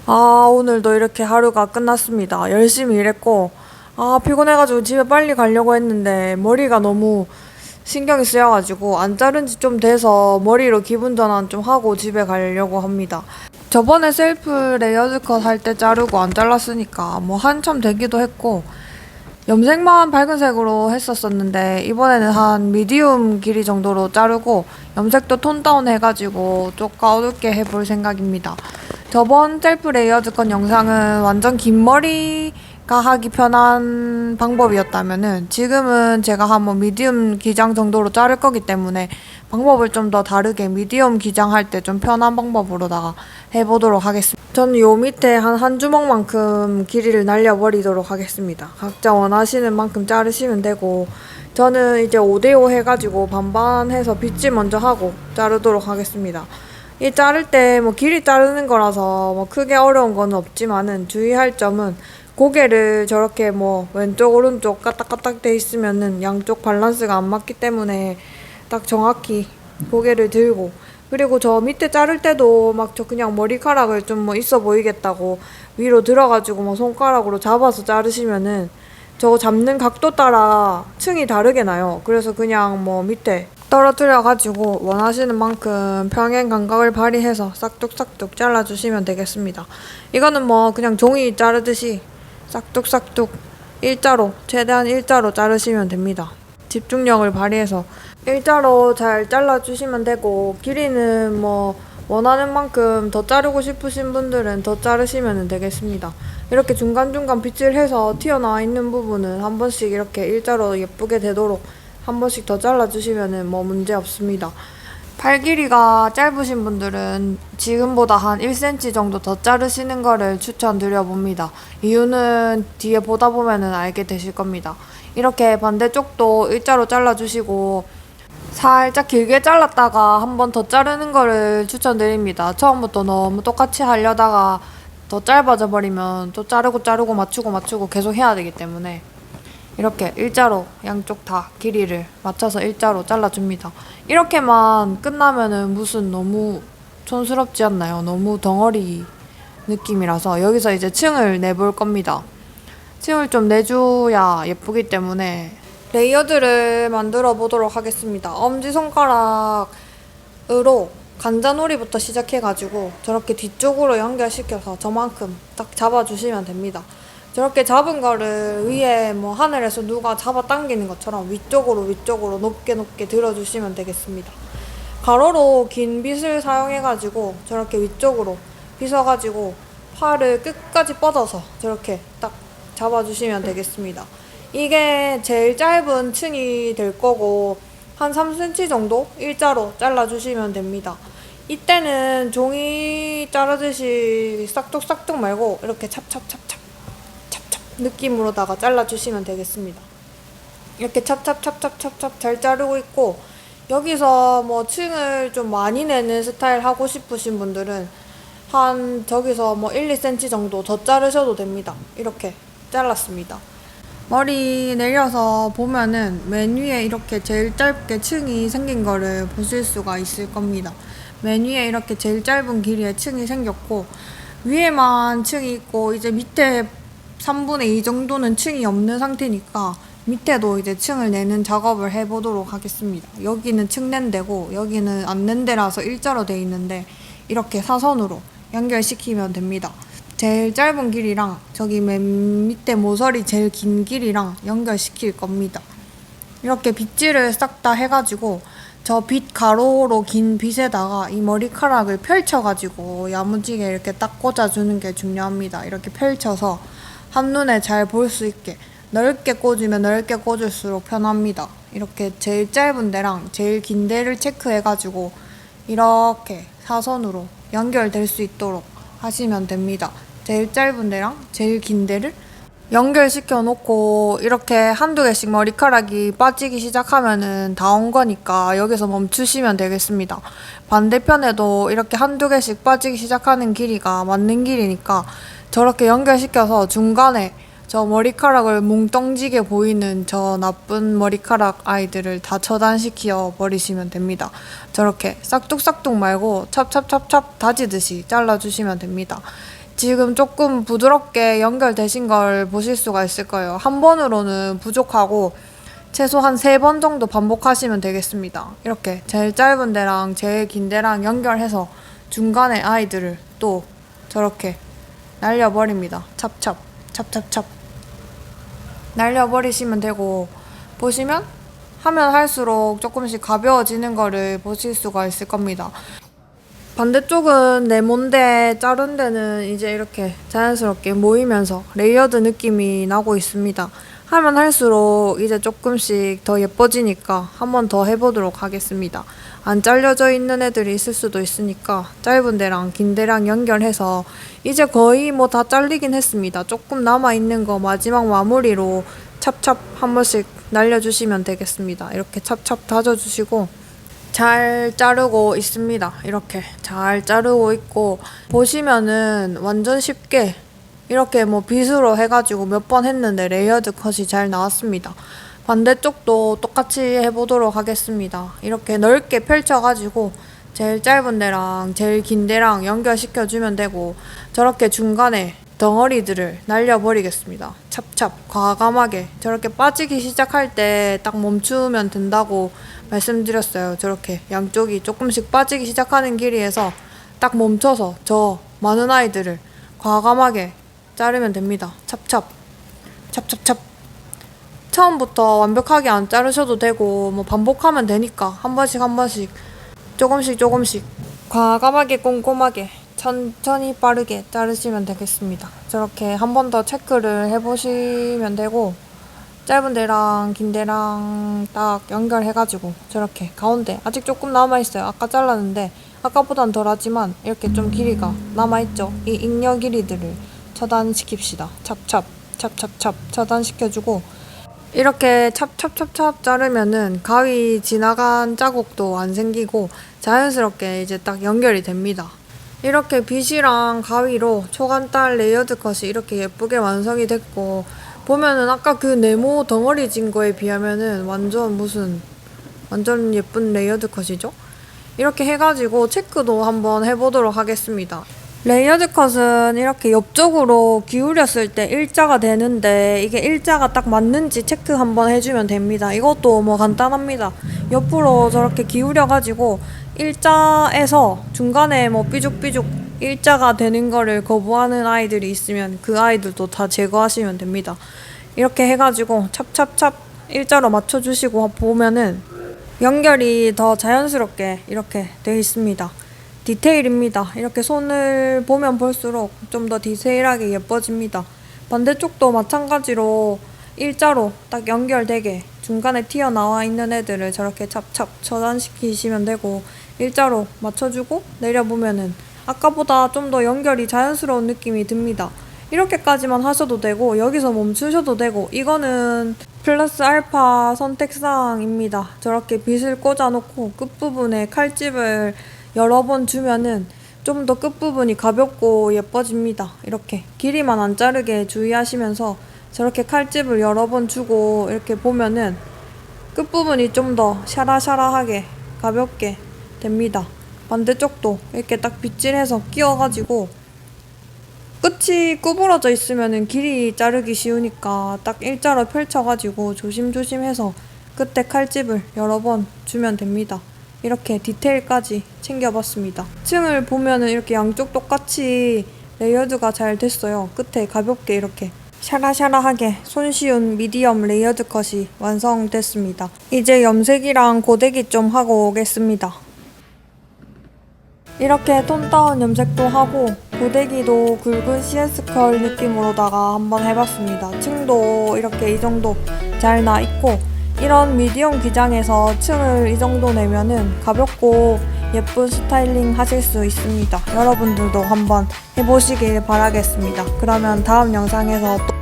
오늘도 이렇게 하루가 끝났습니다. 열심히 일했고, 피곤해가지고 집에 빨리 가려고 했는데, 머리가 너무 신경이 쓰여가지고, 안 자른 지 좀 돼서 머리로 기분 전환 좀 하고 집에 가려고 합니다. 저번에 셀프 레이어드 컷 할 때 자르고 안 잘랐으니까, 뭐 한참 되기도 했고, 염색만 밝은 색으로 했었었는데 이번에는 한 미디움 길이 정도로 자르고 염색도 톤 다운 해가지고 조금 어둡게 해볼 생각입니다. 저번 셀프 레이어드 건 영상은 완전 긴 머리가 하기 편한 방법이었다면은 지금은 제가 한번 미디움 기장 정도로 자를 거기 때문에 방법을 좀 더 다르게 미디움 기장할 때 좀 편한 방법으로다가 해보도록 하겠습니다. 저는 요 밑에 한 주먹만큼 길이를 날려버리도록 하겠습니다. 각자 원하시는 만큼 자르시면 되고 저는 이제 5대5 해가지고 반반 해서 빗질 먼저 하고 자르도록 하겠습니다. 이 자를 때 뭐 길이 자르는 거라서 뭐 크게 어려운 건 없지만은 주의할 점은 고개를 저렇게 뭐 왼쪽 오른쪽 까딱까딱 돼 있으면은 양쪽 밸런스가 안 맞기 때문에 딱 정확히 고개를 들고, 그리고 저 밑에 자를 때도 막 저 그냥 머리카락을 좀 뭐 있어 보이겠다고 위로 들어가지고 뭐 손가락으로 잡아서 자르시면은 저거 잡는 각도 따라 층이 다르게 나요. 그래서 그냥 뭐 밑에 떨어뜨려 가지고 원하시는 만큼 평행 감각을 발휘해서 싹둑싹둑 잘라주시면 되겠습니다. 이거는 뭐 그냥 종이 자르듯이 싹둑싹둑 일자로, 최대한 일자로 자르시면 됩니다. 집중력을 발휘해서 일자로 잘 잘라주시면 되고, 길이는 뭐 원하는 만큼 더 자르고 싶으신 분들은 더 자르시면 되겠습니다. 이렇게 중간중간 빗질해서 튀어나와 있는 부분은 한 번씩 이렇게 일자로 예쁘게 되도록 한 번씩 더 잘라주시면 뭐 문제 없습니다. 팔 길이가 짧으신 분들은 지금보다 한 1cm 정도 더 자르시는 거를 추천드려봅니다. 이유는 뒤에 보다 보면은 알게 되실 겁니다. 이렇게 반대쪽도 일자로 잘라주시고 살짝 길게 잘랐다가 한 번 더 자르는 거를 추천드립니다. 처음부터 너무 똑같이 하려다가 더 짧아져 버리면 또 자르고 맞추고 계속 해야 되기 때문에 이렇게 일자로 양쪽 다 길이를 맞춰서 일자로 잘라줍니다. 이렇게만 끝나면은 무슨 너무 촌스럽지 않나요? 너무 덩어리 느낌이라서 여기서 이제 층을 내볼 겁니다. 층을 좀 내줘야 예쁘기 때문에 레이어드를 만들어 보도록 하겠습니다. 엄지손가락으로 간자놀이부터 시작해가지고 저렇게 뒤쪽으로 연결시켜서 저만큼 딱 잡아주시면 됩니다. 저렇게 잡은 거를 위에 뭐 하늘에서 누가 잡아 당기는 것처럼 위쪽으로 높게 들어주시면 되겠습니다. 가로로 긴 빗을 사용해가지고 저렇게 위쪽으로 빗어가지고 팔을 끝까지 뻗어서 저렇게 딱 잡아주시면 되겠습니다. 이게 제일 짧은 층이 될 거고 한 3cm 정도 일자로 잘라주시면 됩니다. 이때는 종이 자르듯이 싹둑싹둑 말고 이렇게 찹찹찹찹 느낌으로다가 잘라주시면 되겠습니다. 이렇게 찹찹찹찹찹찹 잘 자르고 있고, 여기서 뭐 층을 좀 많이 내는 스타일 하고 싶으신 분들은 한 저기서 뭐 1, 2cm 정도 더 자르셔도 됩니다. 이렇게 잘랐습니다. 머리 내려서 보면은 맨 위에 이렇게 제일 짧게 층이 생긴 거를 보실 수가 있을 겁니다. 맨 위에 이렇게 제일 짧은 길이의 층이 생겼고, 위에만 층이 있고 이제 밑에 3분의 2 정도는 층이 없는 상태니까 밑에도 이제 층을 내는 작업을 해보도록 하겠습니다. 여기는 층 낸 데고 여기는 안 낸 데라서 일자로 돼 있는데 이렇게 사선으로 연결시키면 됩니다. 제일 짧은 길이랑 저기 맨 밑에 모서리 제일 긴 길이랑 연결시킬 겁니다. 이렇게 빗질을 싹 다 해가지고 저 빗 가로로 긴 빗에다가 이 머리카락을 펼쳐가지고 야무지게 이렇게 딱 꽂아주는 게 중요합니다. 이렇게 펼쳐서 한눈에 잘 볼 수 있게 넓게 꽂으면 넓게 꽂을수록 편합니다. 이렇게 제일 짧은 데랑 제일 긴 데를 체크해가지고 이렇게 사선으로 연결될 수 있도록 하시면 됩니다. 제일 짧은 데랑 제일 긴 데를 연결시켜 놓고 이렇게 한두 개씩 머리카락이 빠지기 시작하면은 다 온 거니까 여기서 멈추시면 되겠습니다. 반대편에도 이렇게 한두 개씩 빠지기 시작하는 길이가 맞는 길이니까 저렇게 연결시켜서 중간에 저 머리카락을 뭉텅지게 보이는 저 나쁜 머리카락 아이들을 다 처단시켜 버리시면 됩니다. 저렇게 싹둑싹둑 말고 찹찹찹찹 다지듯이 잘라주시면 됩니다. 지금 조금 부드럽게 연결되신 걸 보실 수가 있을 거예요. 한 번으로는 부족하고 최소한 3번 정도 반복하시면 되겠습니다. 이렇게 제일 짧은 데랑 제일 긴 데랑 연결해서 중간에 아이들을 또 저렇게 날려버립니다. 찹찹 찹찹찹 날려버리시면 되고, 보시면 하면 할수록 조금씩 가벼워지는 거를 보실 수가 있을 겁니다. 반대쪽은 네모인데 자른 데는 이제 이렇게 자연스럽게 모이면서 레이어드 느낌이 나고 있습니다. 하면 할수록 이제 조금씩 더 예뻐지니까 한 번 더 해보도록 하겠습니다. 안 잘려져 있는 애들이 있을 수도 있으니까 짧은 데랑 긴 데랑 연결해서 이제 거의 뭐 다 잘리긴 했습니다. 조금 남아있는 거 마지막 마무리로 찹찹 한 번씩 날려주시면 되겠습니다. 이렇게 찹찹 다져주시고 잘 자르고 있습니다. 이렇게 잘 자르고 있고, 보시면은 완전 쉽게 이렇게 뭐 빗으로 해가지고 몇 번 했는데 레이어드 컷이 잘 나왔습니다. 반대쪽도 똑같이 해보도록 하겠습니다. 이렇게 넓게 펼쳐가지고 제일 짧은 데랑 제일 긴 데랑 연결시켜주면 되고, 저렇게 중간에 덩어리들을 날려버리겠습니다. 찹찹 과감하게 저렇게 빠지기 시작할 때 딱 멈추면 된다고 말씀드렸어요. 저렇게 양쪽이 조금씩 빠지기 시작하는 길이에서 딱 멈춰서 저 많은 아이들을 과감하게 자르면 됩니다. 찹찹 찹찹찹. 처음부터 완벽하게 안 자르셔도 되고 뭐 반복하면 되니까 한 번씩 한 번씩 조금씩 과감하게 꼼꼼하게 천천히 빠르게 자르시면 되겠습니다. 저렇게 한 번 더 체크를 해보시면 되고, 짧은 데랑 긴 데랑 딱 연결해가지고 저렇게 가운데 아직 조금 남아있어요. 아까 잘랐는데 아까보단 덜하지만 이렇게 좀 길이가 남아있죠. 이 잉여 길이들을 차단시킵시다. 찹찹 찹찹찹 차단시켜주고, 이렇게 찹찹찹찹 자르면은 가위 지나간 자국도 안 생기고 자연스럽게 이제 딱 연결이 됩니다. 이렇게 빗이랑 가위로 초간단 레이어드 컷이 이렇게 예쁘게 완성이 됐고, 보면은 아까 그 네모 덩어리 진 거에 비하면은 완전 예쁜 레이어드 컷이죠? 이렇게 해가지고 체크도 한번 해보도록 하겠습니다. 레이어드 컷은 이렇게 옆쪽으로 기울였을 때 일자가 되는데 이게 일자가 딱 맞는지 체크 한번 해주면 됩니다. 이것도 뭐 간단합니다. 옆으로 저렇게 기울여가지고 일자에서 중간에 뭐 삐죽삐죽 일자가 되는 거를 거부하는 아이들이 있으면 그 아이들도 다 제거하시면 됩니다. 이렇게 해가지고 찹찹찹 일자로 맞춰주시고 보면은 연결이 더 자연스럽게 이렇게 되어 있습니다. 디테일입니다. 이렇게 손을 보면 볼수록 좀 더 디테일하게 예뻐집니다. 반대쪽도 마찬가지로 일자로 딱 연결되게 중간에 튀어나와 있는 애들을 저렇게 찹찹 처단시키시면 되고, 일자로 맞춰주고 내려보면은 아까보다 좀 더 연결이 자연스러운 느낌이 듭니다. 이렇게까지만 하셔도 되고 여기서 멈추셔도 되고, 이거는 플러스 알파 선택사항입니다. 저렇게 빗을 꽂아놓고 끝부분에 칼집을 여러 번 주면은 좀 더 끝부분이 가볍고 예뻐집니다. 이렇게 길이만 안 자르게 주의하시면서 저렇게 칼집을 여러 번 주고 이렇게 보면은 끝부분이 좀 더 샤라샤라하게 가볍게 됩니다. 반대쪽도 이렇게 딱 빗질해서 끼워가지고, 끝이 구부러져 있으면은 길이 자르기 쉬우니까 딱 일자로 펼쳐가지고 조심조심해서 끝에 칼집을 여러 번 주면 됩니다. 이렇게 디테일까지 챙겨봤습니다. 층을 보면은 이렇게 양쪽 똑같이 레이어드가 잘 됐어요. 끝에 가볍게 이렇게 샤라샤라하게 손쉬운 미디엄 레이어드 컷이 완성됐습니다. 이제 염색이랑 고데기 좀 하고 오겠습니다. 이렇게 톤 다운 염색도 하고 고데기도 굵은 CS 컬 느낌으로다가 한번 해봤습니다. 층도 이렇게 이 정도 잘 나 있고, 이런 미디엄 기장에서 층을 이 정도 내면은 가볍고 예쁜 스타일링 하실 수 있습니다. 여러분들도 한번 해보시길 바라겠습니다. 그러면 다음 영상에서 또